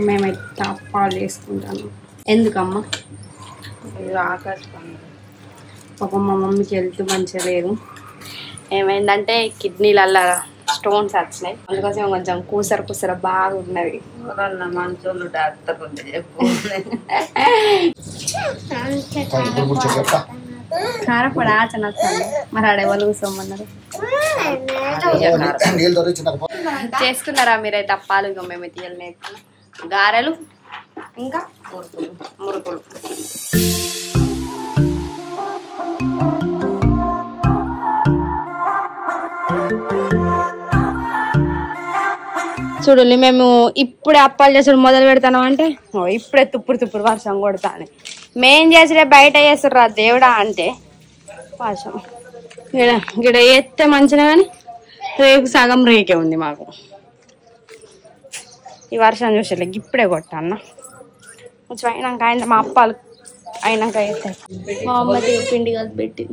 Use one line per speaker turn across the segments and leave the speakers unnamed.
మేమైతే అప్పాలు చేసుకుంటాను. ఎందుకమ్మా?
ఆకాశం
పాపం మా మమ్మీకి హెల్త్ మంచిగా లేదు. ఏమైందంటే కిడ్నీలల్లా స్టోన్స్ వచ్చినాయి. అందుకోసం కొంచెం కూసర బాగా ఉన్నది.
మంచోళ్ళు డాక్టర్ ఉంటే చెప్పు.
కారపడ ఆచనొస్తుంది. మరి ఆడేవాళ్ళు కూర్చోమన్నారు. చేసుకున్నారా మీరైతే అప్పాలు? ఇక మేము తీయాలి. గారెలు ఇంకా మురుకులు. చూడండి, మేము ఇప్పుడే అప్పాలు చేసుడు మొదలు పెడతాం అంటే ఇప్పుడే తుప్పుడు వర్షం కొడతాను. మేం చేసిరే బయట చేస్తుర్రా దేవుడా అంటే వర్షం. గిడ ఎత్తే మంచిగా, కానీ రేపు సగం రేకే ఉంది మాకు. ఈ వర్షం చూసేలే ఇప్పుడే కొట్టాన్న. కొంచెం అయినాక ఆయన మా అప్పాలు అయినాక అయితే మా అమ్మ పిండి కలిపి పెట్టి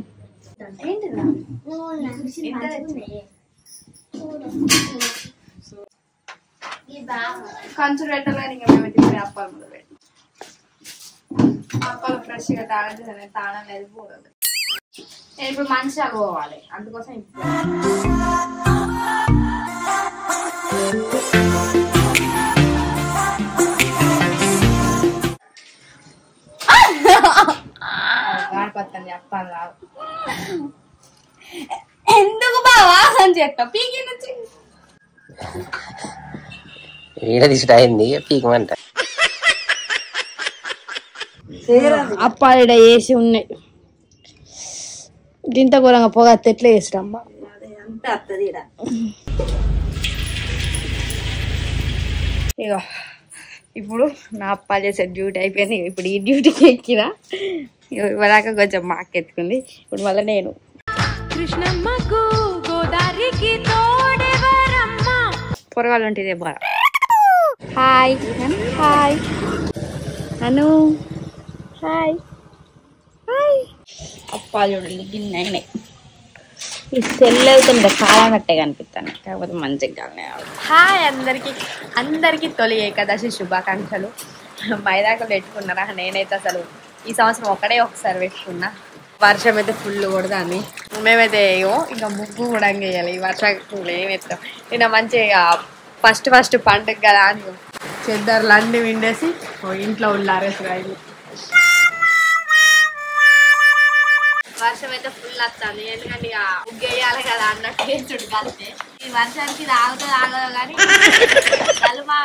కంచు పెట్టాలని ఇంకా మేము అప్పాలు మొదలు పెట్టి అప్పాలు ఫ్రెష్గా తాళలేదు పోదు. ఇప్పుడు మంచిగా పోవాలి. అందుకోసం ఇప్పుడు గాడిపత్తండి అప్పాలు రావు. ఎందుకు బావా అని చెప్తా పీకి నుంచి
అయింది పీకమంట.
అప్పాలు వేసి ఉన్నాయి. దీంతో ఘోరంగా పొగ ఎట్లా వేసిరమ్మా. ఇగో ఇప్పుడు నా అప్పాలు చేసే డ్యూటీ అయిపోయింది. ఇప్పుడు ఈ డ్యూటీకి ఎక్కినా. ఇవ్వదాకా కొంచెం మాకు ఎత్తుకుంది. ఇప్పుడు మళ్ళీ నేను పొరగాలు ఉంటుంది బాగా. హాయ్ హాయ్ అను హాయ్ హాయ్. అప్పాలు చూడండి గిన్నె అయినాయి. ఈ సెల్ అవుతుంది కాలం కట్టే కనిపిస్తాను, కాకపోతే మంచిగా. హాయ్ అందరికి తొలి ఏకాదశి శుభాకాంక్షలు. మైదాకులు పెట్టుకున్నారా? నేనైతే అసలు ఈ సంవత్సరం ఒకసారి పెట్టుకున్నా. వర్షం అయితే ఫుల్ కొడదాన్ని. మేమైతే ఇంకా ముగ్గు కూడా వేయాలి. ఈ వర్షాలు ఏమెత్తాం. నిన్న మంచిగా ఫస్ట్ పండుగ కదా అని చెద్దర్లు అన్నీ విండేసి ఇంట్లో ఉల్లారేసి వర్షం అయితే ఫుల్ వస్తుంది. ఎందుకంటే ఇక ముగ్గు వేయాలి కదా అన్నట్టు వేసుడు కలిస్తే ఈ వర్షానికి ఆగదు కానీ కలుమా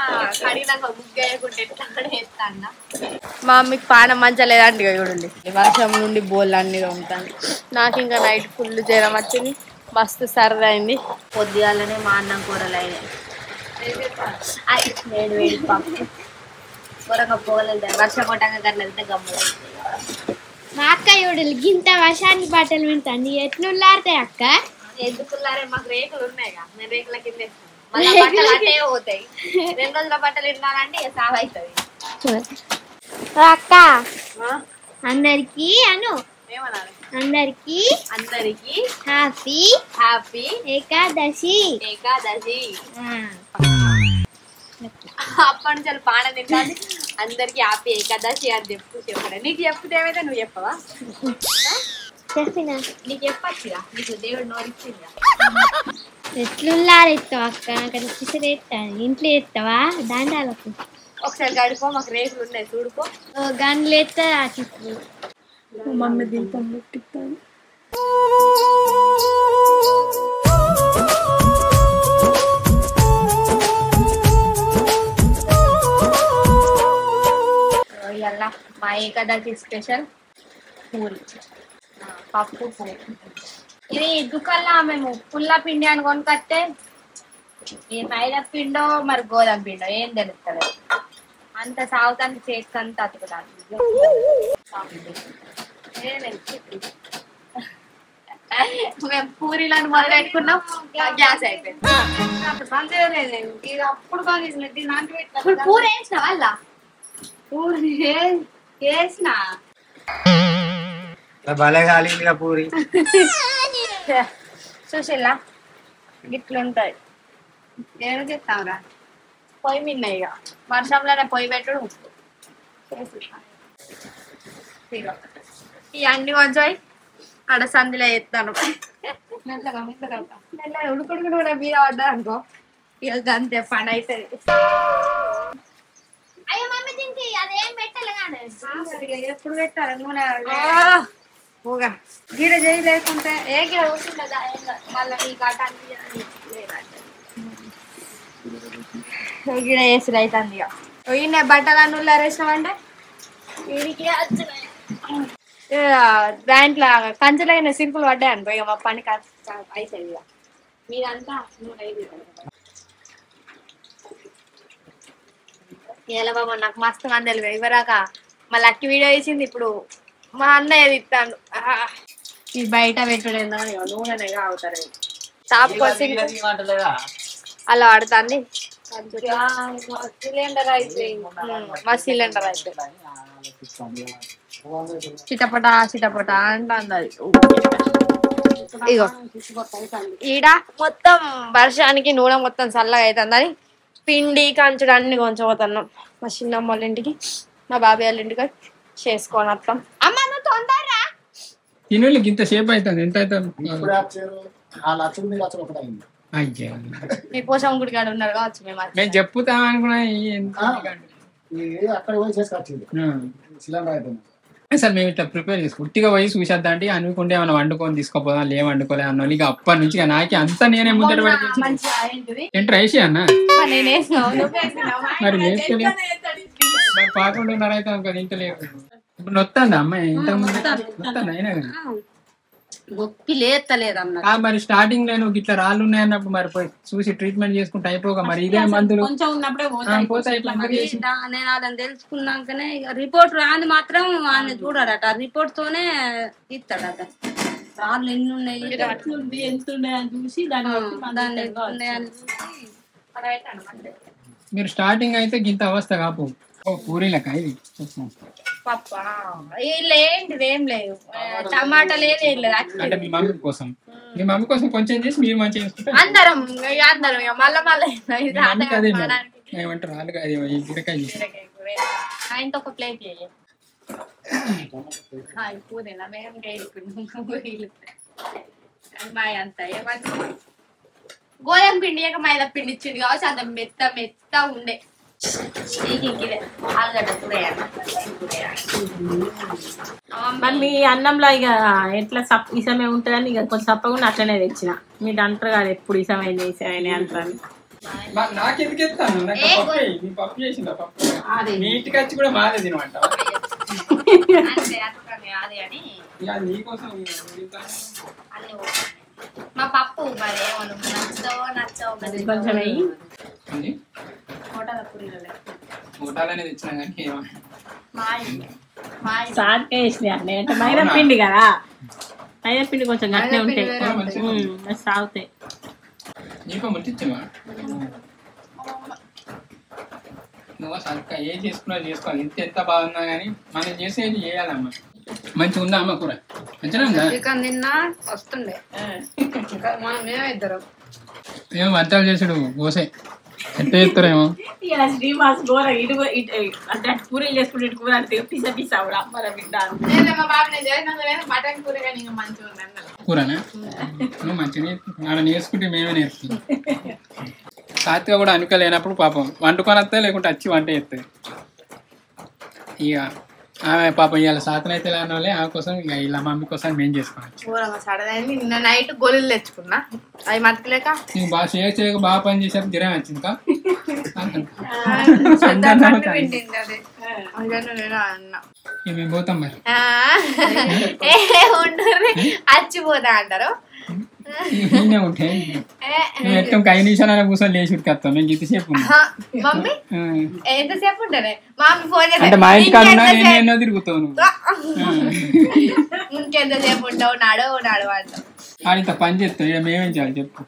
కడిగినాక ముగ్గు వేయకుంటే ఎట్లా వేస్తా అన్న. మా అమ్మకి పానం మంచిగా లేదంటే చూడండి వర్షం నుండి బోళ్ళు అన్నీ ఉంటాను. నాకు ఇంకా నైట్ ఫుల్ జ్వరం వచ్చింది. మస్తు సరదైంది.
పొద్దుగాలనే మా అన్నం కూరలు అయినాయి. వేడి పప్పు కూరగా పోలేదు. వర్షం కొట్టాక గట్ల వెళ్తే గమ్ములు.
మా అక్క చూడలు గింత వర్షానికి బట్టలు వింటాను. ఎట్లుల్లారుతాయి అక్క?
ఎందుకుల్లారే? మాకు రేకులు ఉన్నాయిగా, మేము రేకుల కింద బట్టలు అంటే పోతాయి. 2 రోజుల బట్టలు విన్నారంటే ఇక సాగు అవుతుంది.
అక్క అందరికి అను అందరికి హ్యాపీ ఏకాదశి.
అప్పటి నుంచి వాళ్ళు పాన తింటాను. అందరికి హ్యాపీ ఏకాదశి అని చెప్పరా? నీకు చెప్తే ఏమైతే నువ్వు చెప్పవా?
చెప్పినా
నీకు చెప్పచ్చుగా, నీకు దేవుడు నోరిచ్చిందా?
ఎట్లుల్లారెత్తావు అక్క? అక్కడ పిసరేస్తాను. ఇంట్లో ఎత్తావా దండాలకు?
ఒకసారి గడిపో, మాకు రేకులు ఉన్నాయి చూడుకో.
గన్లు ఎత్తా అట్లు
మమ్మీ దీపం పెట్టిస్తాను.
ఇవాళ మా ఏకాదశి స్పెషల్ పూరి, పప్పు పూరి. ఇది దుకాణంలో మేము పుల్ల పిండి అని కొనుకొస్తే ఈ మైదా పిండో మరి గోధుమ పిండో ఏం తెలుస్తుంది. అంత సాగుతానికి చేస్తాను అతుకుతాను. మేము పూరీలను మొదలు పెట్టుకున్నాం, గ్యాస్ అయిపోయింది. అప్పుడు పూరి వేసిన వాళ్ళ పూరి వేసిన
భలే కాలిందిగా పూరి.
చూసిల్లా గిట్లుంటాయి. ఏడు చెప్తాంరా పొయ్యి మిన్న ఇక వర్షంలోనే పొయ్యి పెట్టుడు ఈ అన్ని కొంచెం ఆడ సందిలో ఎత్తాను ఉడుకుడు కూడా మీద పడ్డా అనుకో ఇక అంతే పని అవుతుంది
అయ్యో మమ్మీ దీనికి అదేం పెట్టాలి కానీ
ఎప్పుడు పెట్టాలి నూనె పోగా గీడ చేయి లేకుంటే ఏ గీడ ఉంటుందా మళ్ళీ ఈ కాటానికి గీడ వేసి అవుతుంది ఇక ఈయన బట్టలు అన్నుల్లో వేసినామంటే వీడికి దాంట్లో కంచెలైన సింపుల్ పడ్డాయి అనుకో ఇక మా పని అవుతుంది ఇక మీదంతా నూనె ఎలా బాబా నాకు మస్తు మంది ఇవ్వరాక మా లక్కి వీడియో వేసింది ఇప్పుడు మా అన్నయ్య ఇస్తాను ఈ బయట పెట్టుడేందా నూనెనే అవుతారు టాప్ అలా ఆడుతుంది సిలిండర్ అయితే మా సిలిండర్ అయితే చిటపట చిటపట అంటుంది అది ఇగో ఈడ మొత్తం వర్షానికి నూనె మొత్తం చల్లగా అవుతుందని పిండి కంచుడు అన్ని కొంచెం పోతున్నాం మా చిన్నమ్మ వాళ్ళ ఇంటికి మా బాబాయ్ వాళ్ళ ఇంటికి చేసుకొని వస్తాం అమ్మ నువ్వు తొందరరా
తినోళ్ళకి ఇంత సేపు అవుతుంది ఎంత అవుతుంది
మీ పోషం గుడి కాడ ఉన్నారు కావచ్చు
మేము చెప్పుతాం అనుకున్నా సార్ మేము ఇట్లా ప్రిపేర్ చేసి ఉట్టిగా పోయి చూసేద్దాం అంటే అనుకుంటే ఏమైనా వండుకొని తీసుకోపోదాం లేం వండుకోలే అన్న ఇక అప్పటి నుంచి నాకే అంతా నేనే ముందర పడి ఎంటర్ వేసి అన్న మరి వేసుకోలే మరి పాకుంటున్నారు అయితే ఇంకా తింటలేదు ఇప్పుడు నొత్తంది అమ్మాయి ఇంత ముందు నొత్తాను అయినా కానీ
గొప్పి లేతలేదన్న
మరి స్టార్టింగ్ నేను ఇట్లా రాళ్ళు ఉన్నాయన్నప్పుడు మరి పోయి చూసి ట్రీట్మెంట్ చేసుకుంటే అయిపోగా మరి ఇదే మందులు
కొంచెం ఉన్నప్పుడే
పోతాయి
నేను అదని తెలుసుకున్నాకనే రిపోర్ట్ రాని మాత్రం ఆయన చూడాడట రిపోర్ట్ తోనే ఇస్తాడట రాళ్ళు ఎన్ని ఉన్నాయి ఎంత ఉన్నాయని చూసి దాన్ని
మీరు స్టార్టింగ్ అయితే గింత అవస్థ కాపు పూరీలక ఇది
పప్ప ఏంటిది ఏం లేదు టమాటా లేదు ఏం లేదు
అంటే మీ మమ్మీ కోసం కొంచెం చేసి మీరు మంచిగా చేసుకుంటే
అందరం ఇక మళ్ళా
ఏమంటారు రాళ్ళు అది బీరకాయ
ఆయనతో ఒక ప్లేట్ పూదేనా మేము మాయ అంతా ఏమంటే గోధుమ పిండి ఇక మైదా పిండి ఇచ్చింది కావచ్చు అంత మెత్త మెత్త ఉండే
మరి మీ అన్నంలో ఇక ఎట్లా ఇసమే ఉంటుందని ఇక కొంచెం సప్పకుండా అట్లనే తెచ్చిన మీరు అంటారు కదా ఎప్పుడు ఇసమైంది అంటారు
నాకెందుకు ఎత్తాను పప్పు చేసిందా పప్పు నీటికి వచ్చి కూడా మాదే తినమంట నీకోసం
మా పప్పు మరి ఏమను నచ్చవు
కొంచెం అయ్యి
ఊటాలనే తెచ్చినా కానీ
సాధ్గా వేసినాయి అన్నీ అంటే మైదా పిండి కదా మైదా పిండి కొంచెం గట్టినే ఉంటాయి సాగుతాయి
నీకో ముట్టించమా నువ్వు సరిగ్గా ఏం చేసుకున్నా చేసుకోవాలి ఎంత బాగున్నా కానీ మనం చేసేది చేయాలమ్మా మంచిగా ఉందా అమ్మ కూర మంచిగా ఉందా
చికెన్ తిన్నా వస్తుండే మనం మేమిద్దరం
ఏమో వంటలు చేసుడు కోసే ఎట్ట చేస్తారేమో
ఇలా శ్రీనివాస్ కూర ఇటు అంటే పూరీలు చేసుకుంటే ఇటు కూర అంటే పిసా పిసా అమ్మర బిడ్డ
మా బాబు నేను చేసినాక మటన్ కూర కానీ ఇంకా మంచిగా ఉంది
కూరనా నువ్వు మంచిగా ఆడ నేర్చుకుంటే మేమే నేర్చుకుంటాం సాత్విక కూడా అనుకోలేనప్పుడు పాపం వండుకొని వస్తే లేకుంటే వచ్చి వంట చేస్తుంది ఇక ఆమె పాపం ఇవాళ సాతన అయితే లేని వాళ్ళే ఆమె కోసం ఇక ఇలా మమ్మీ కోసం మేము చేసుకోవచ్చు
సడదైంది నిన్న నైట్ గోళీలు తెచ్చుకున్నా అవి మర్తలేక
నీకు బాగా చేయక బాగా పని చేసేప్పుడు జ్వరం వచ్చింది మేము పోతాం మరి
అచ్చిపోతా అంటారు
ఉంటాయి నువ్వు ఎట్టం 5 నిమిషాలు కూర్చొని లేచి ఉడికేస్తాం మేము ఇంతసేపు
మమ్మీ ఎంతసేపు ఉంటారే మమ్మీ ఫోన్
అంటే మా ఇంటి కాదు ఎన్నో తిరుగుతావు నువ్వు
ఇంకెంతసేపు ఉంటావు నాడు అంటావు
ఆడితో పని చేస్తావు ఇక మేమేం చేయాలి చెప్పు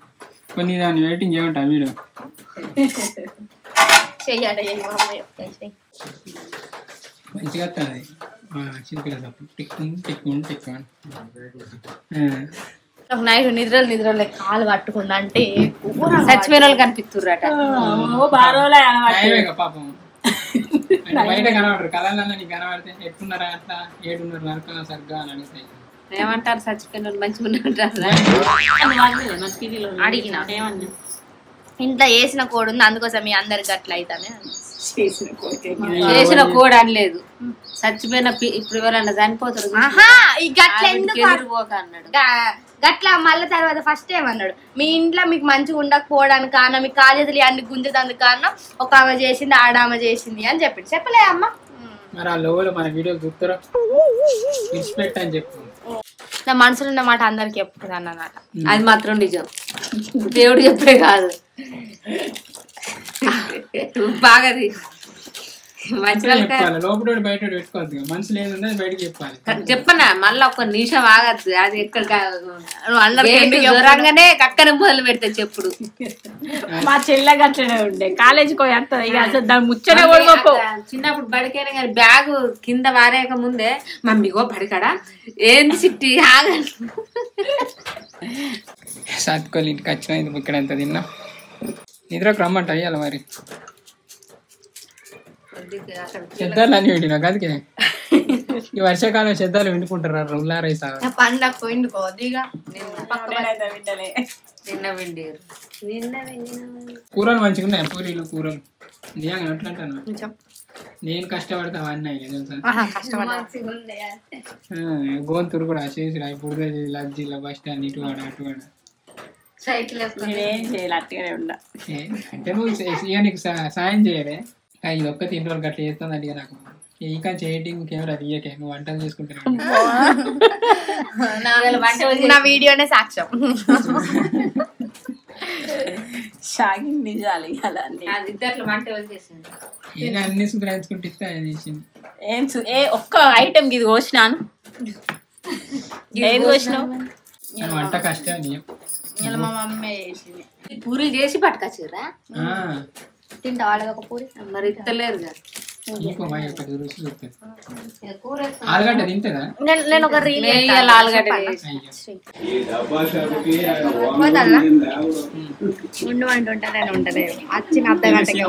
కొన్ని దాన్ని వెయిటింగ్ చేయమంటా వీడు
చెయ్యాలి
మంచిగా వస్తుంది చిన్నపిల్ల టిక్కు టిక్కు టిక్కు
నైట్ నిద్రలు కాలు పట్టుకుండా అంటే
చచ్చిపోయిన వాళ్ళు కనిపిస్తుర్రట.
పాపం బయట కనబడరు కళల్లో నీకు కనబడితే ఎట్టున్నారా అట్లా 7:30 వరకు సరిగ్గా అని అడుగుతాయి.
ఏమంటారు చచ్చిపోయిన వాళ్ళు మంచిగా ఉంటారు
అడిగిన ఇంట్లో వేసిన కోడి ఉంది అందుకోసం మీ అందరికి అట్లా అవుతానే
చేసిన కోడి అనలేదు. చచ్చిపోయిన ఇప్పుడు ఎవరన్నా చనిపోతారు
అన్నాడు. గట్లా మళ్ళీ తర్వాత ఫస్ట్ ఏమన్నాడు, మీ ఇంట్లో మీకు మంచిగా ఉండకపోవడానికి కారణం మీ కాలేజీలు అన్ని గుంజేదానికి కారణం ఒక ఆమె చేసింది ఆడామె చేసింది అని చెప్పింది. చెప్పలే అమ్మ
మరి ఆ లోపల మన వీడియో చూస్తారా అని చెప్పు.
నా మనసులో ఉన్న మాట అందరికి చెప్పుకుంది అన్నమాట.
అది మాత్రం నిజం, దేవుడు చెప్పే కాదు. బాగాది
లోపల బయట పెట్టుకోవద్దు, మనసులో ఏదో బయటకు చెప్పాలి.
చెప్పనా మళ్ళీ ఒక నిమిషం ఆగద్దు. అది ఎక్కడ దూరంగానే కక్కన మొదలు పెడతా చెప్పుడు.
మా చెల్లె గట్లనే ఉండే కాలేజీకి పోయి దాని ముచ్చట
చిన్నప్పుడు బడికైనా కానీ బ్యాగ్ కింద వారేక ముందే మమ్మీగో బడికాడా ఏంది సిట్టి ఆగండి.
సాత్కోలు ఇంటికి వచ్చిన ఇక్కడ ఎంత తిన్నా నిద్రకు రమ్మంట అయ్యాలి మరి. చెద్దాలు అని పెట్టినా కదకే ఈ వర్షాకాలం చెద్దాలు విండుకుంటారు ఉల్లారైసా
పండగ పోయిండుకోదిగా
కూరలు మంచిగా ఉన్నాయి. పూరీలు కూరలు నిజంగా ఎట్లంటాను నేను కష్టపడతా అవన్నీ గోంతూరు కూడా చేసి ఇప్పుడు లజ్జీలో బస్ స్టాండ్ ఇటు వాడ అటు వాడ అంటే నువ్వు ఇక నీకు సాయం చేయలే. ఇది ఒక్కటి ఇంటి వరకు అట్లా చేస్తుంది అంటే నాకు ఇంకా చేయటింగ్ కెమెరా తీయకే నువ్వు వంటలు చేసుకుంటున్నావు.
నా వీడియోనే సాక్ష్యం.
అన్ని సుధరాయించుకుంటే చేసింది.
ఒక్క ఐటమ్ ఇది కోసినాను ఏది కోసినావు
వంట కష్టం.
మా మమ్మీ చేసింది.
పూరి చేసి పట్టుకొచ్చిర్రా
తింటా వాళ్ళకి ఒక పూరి
మరి ఇస్తలేరు కదా.
ఆలుగడ్డ తింటదా?
నేను ఒక రీల్
ఆలుగడ్డ
ఉండుంటుంటా నేను ఉంటలే వచ్చిన అర్ధ గంటకే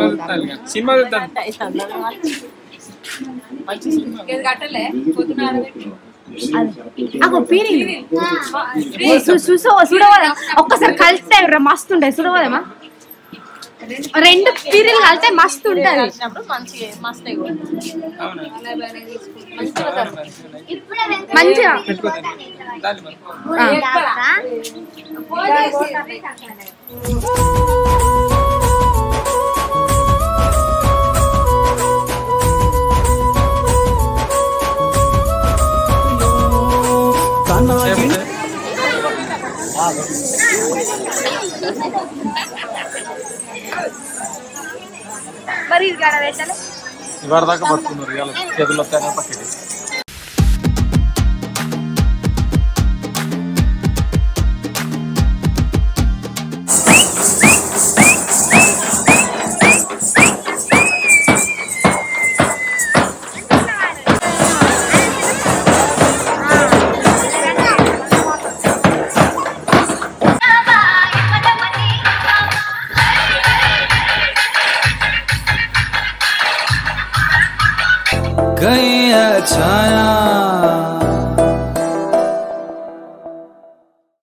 కట్టలే
చూడవా ఒక్కసారి కలిస్తే మస్తుంటాయి చూడవదమ్మా. 2 పీరీలు కలితే మస్తు ఉంటది మంచిగా. మరి ఇది గడ పెట్టాలి
ఇవాళ దాకా పట్టుకున్నారు చేతుల్లో పక్కకి.
छाया